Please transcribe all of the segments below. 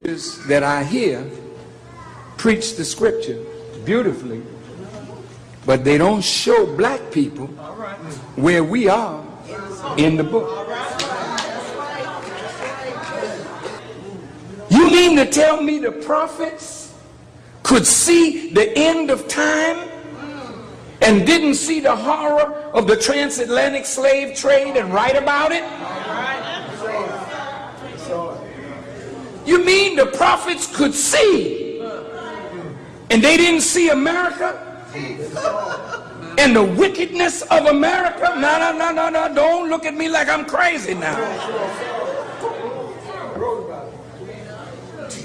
That I hear preach the scripture beautifully, but they don't show black people where we are in the book. You mean to tell me the prophets could see the end of time and didn't see the horror of the transatlantic slave trade and write about it? You mean the prophets could see and they didn't see America and the wickedness of America? No, don't look at me like I'm crazy now.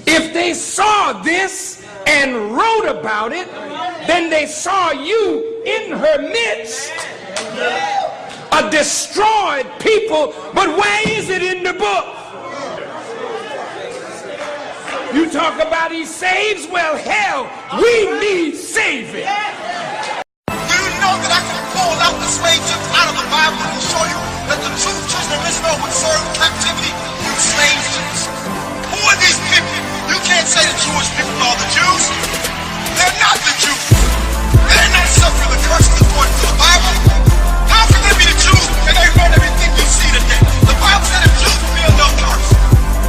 If they saw this and wrote about it, then they saw you in her midst, a destroyed people. But where is it in the book? You talk about he saves? Well, hell, we need saving. Do you know that I can pull out the slave ships out of the Bible and show you that the true children of Israel would serve captivity through slave ships? Who are these people? You can't say the Jewish people are the Jews. They're not the Jews. They're not suffering the curses according to the Bible. How can they be the Jews and they run everything you see today? The Bible said the Jews will feel no curse.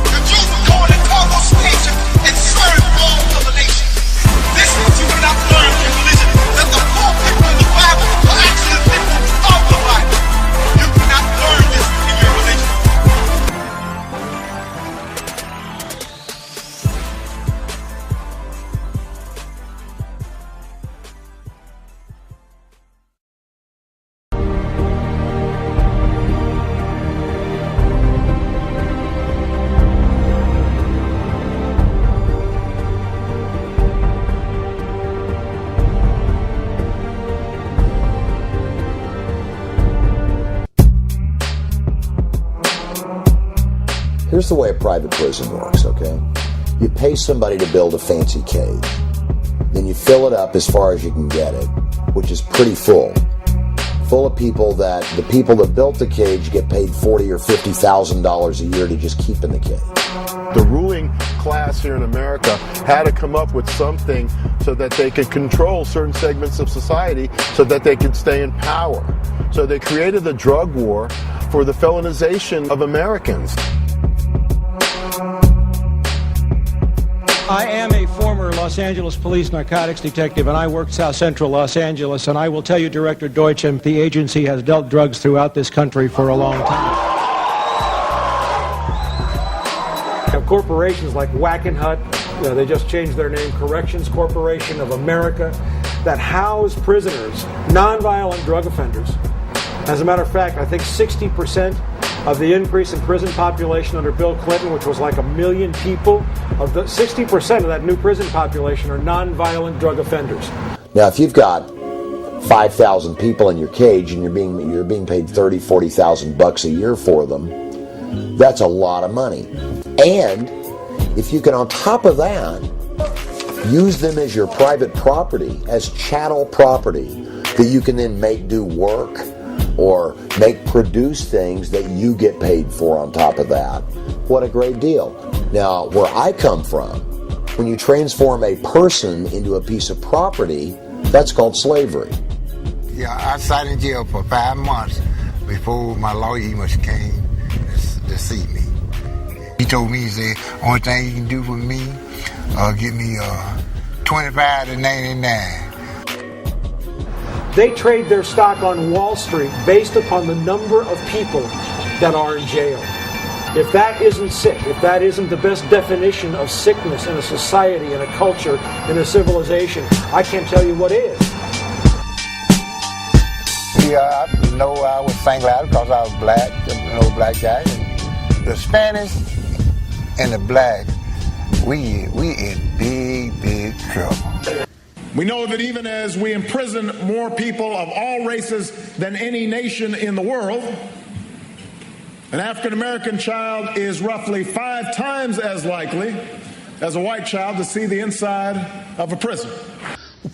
The Jews will go in the cargo spaceship and serve all other nations. This is what you will not learn in religion. That the poor people in the Bible are actually the people of the Bible. You cannot learn this in your religion. Here's the way a private prison works, okay? You pay somebody to build a fancy cage. Then you fill it up as far as you can get it, which is pretty full. Full of people that, the people that built the cage get paid $40,000 or $50,000 a year to just keep in the cage. The ruling class here in America had to come up with something so that they could control certain segments of society so that they could stay in power. So they created the drug war for the felonization of Americans. I am a former Los Angeles police narcotics detective, and I worked South Central Los Angeles, and I will tell you, Director Deutschem, the agency has dealt drugs throughout this country for a long time. You have corporations like Wackenhut, they just changed their name, Corrections Corporation of America, that house prisoners, nonviolent drug offenders. As a matter of fact, I think 60% of the increase in prison population under Bill Clinton, which was like 1 million people, of the 60% of that new prison population are nonviolent drug offenders. Now, if you've got 5,000 people in your cage and you're being paid $30,000, $40,000 a year for them, that's a lot of money. And if you can, on top of that, use them as your private property, as chattel property, that you can then make do work or produce things that you get paid for on top of that. What a great deal. Now, where I come from, when you transform a person into a piece of property, that's called slavery. Yeah, I sat in jail for 5 months before my lawyer even came to see me. He told me, he said, only thing you can do for me, give me $25 to $99. They trade their stock on Wall Street based upon the number of people that are in jail. If that isn't sick, if that isn't the best definition of sickness in a society, in a culture, in a civilization, I can't tell you what is. Yeah, I know I was singled out because I was black, black guy. And the Spanish and the black, we in big trouble. We know that even as we imprison more people of all races than any nation in the world, an African-American child is roughly 5 times as likely as a white child to see the inside of a prison.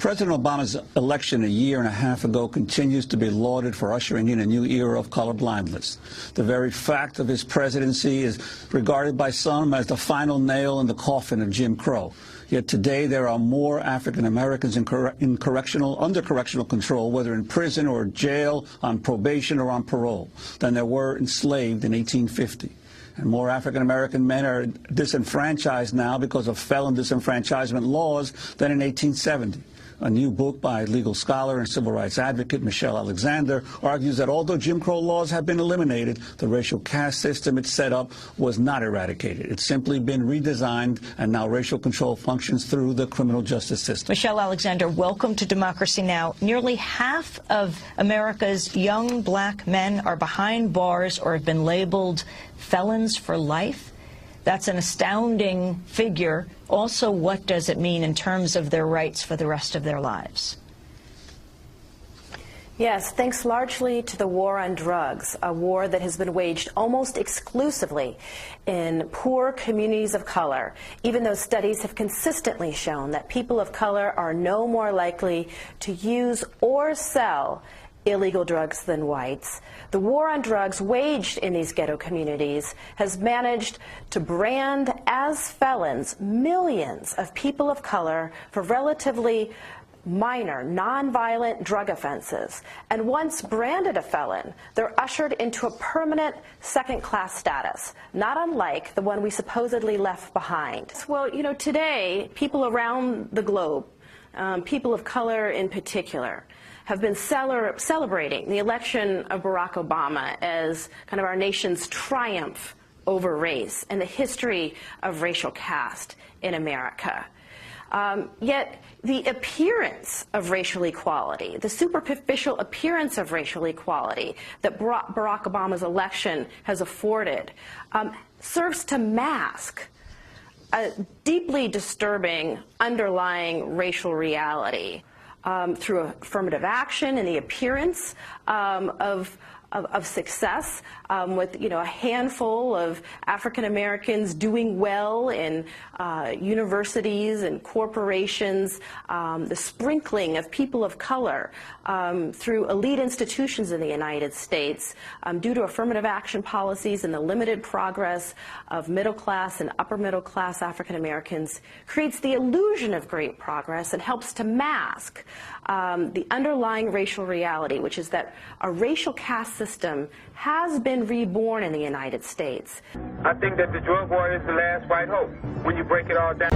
President Obama's election a year and a half ago continues to be lauded for ushering in a new era of colorblindness. The very fact of his presidency is regarded by some as the final nail in the coffin of Jim Crow. Yet today there are more African Americans under correctional control, whether in prison or jail, on probation or on parole, than there were enslaved in 1850. And more African American men are disenfranchised now because of felon disenfranchisement laws than in 1870. A new book by legal scholar and civil rights advocate Michelle Alexander argues that although Jim Crow laws have been eliminated, the racial caste system it set up was not eradicated. It's simply been redesigned, and now racial control functions through the criminal justice system. Michelle Alexander, welcome to Democracy Now! Nearly half of America's young black men are behind bars or have been labeled felons for life. That's an astounding figure. Also, what does it mean in terms of their rights for the rest of their lives? Yes, thanks largely to the war on drugs, a war that has been waged almost exclusively in poor communities of color, even though studies have consistently shown that people of color are no more likely to use or sell illegal drugs than whites. The war on drugs waged in these ghetto communities has managed to brand as felons millions of people of color for relatively minor, nonviolent drug offenses. And once branded a felon, they're ushered into a permanent second-class status, not unlike the one we supposedly left behind. Well, you know, today, people around the globe, people of color in particular, have been celebrating the election of Barack Obama as kind of our nation's triumph over race and the history of racial caste in America. Yet the appearance of racial equality, the superficial appearance of racial equality that Barack Obama's election has afforded, serves to mask a deeply disturbing underlying racial reality. Through affirmative action and the appearance of success, with a handful of African Americans doing well in universities and corporations, the sprinkling of people of color through elite institutions in the United States due to affirmative action policies and the limited progress of middle class and upper middle class African Americans creates the illusion of great progress and helps to mask the underlying racial reality, which is that a racial caste system has been reborn in the United States. I think that the drug war is the last white hope when you break it all down.